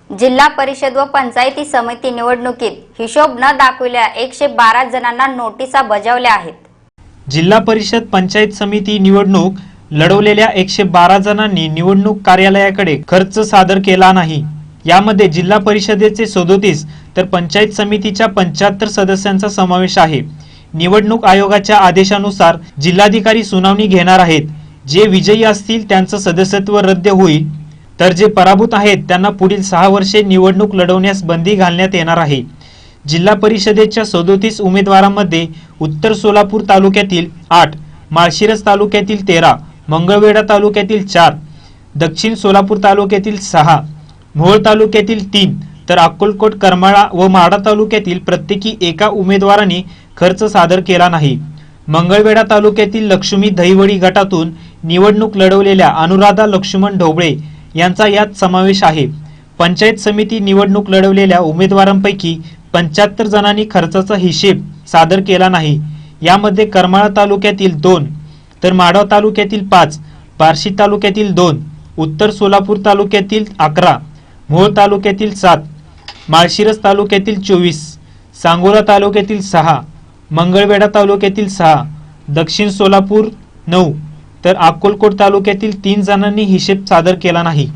जिल्हा परिषद व पंचायती समिती निवडणुकीत हिशोब न दाखविल्या 112 जणांना नोटिसा बजावल्या आहेत। जिल्हा परिषद पंचायत समिती निवडणूक लढवलेल्या 112 जणांनी निवडणूक कार्यालयाकडे खर्च सादर केला नाही। यामध्ये जिल्हा परिषदेचे 37 तर पंचायत समितीच्या 75 सदस्यांचा समावेश आहे। निवडणूक आयोगाच्या आदेशानुसार जिल्हाधिकारी सुनावणी घेणार आहेत। जे विजयी असतील त्यांचं सदस्यत्व रद्द होईल, तर जे पराभूत आहेत त्यांना पुढील 6 वर्षे निवडणूक लढवण्यास बंदी घालण्यात येणार आहे। जिल्हा परिषदेच्या 37 उमेदवारांमध्ये उत्तर सोलापूर तालुक्यातील 8, माळशिरस तालुक्यातील 13, मंगळवेढा तालुक्यातील 4, दक्षिण सोलापूर तालुक्यातील 6, मोहोळ तालुक्यातील 3 तर अक्कलकोट, करमाळा व माढा तालुक्यातील प्रत्येकी एका उमेदवाराने खर्च सादर केला नाही। मंगळवेढा तालुक्यातील लक्ष्मी दहिवडी गटातून निवडणूक लढवलेल्या अनुराधा लक्ष्मण ढोबळे यांचा यात समावेश आहे। पंचायत समिती निवडणूक लढवलेल्या उमेदवारांपैकी 75 जणांनी खर्चाचा हिशेब सादर केला नाही। यामध्ये करमाळा तालुक्यातील 2 तर माढा तालुक्यातील 5, बार्शी तालुक्यातील 2, उत्तर सोलापूर तालुक्यातील 11, मोहोळ तालुक्यातील 7, माळशिरस तालुक्यातील 24, सांगोला तालुक्यातील 6, मंगळवेढा तालुक्यातील 6, दक्षिण सोलापूर 9 तर अक्कलकोट तालुक्यातील 3 जणांनी हिशेब सादर केला नाही।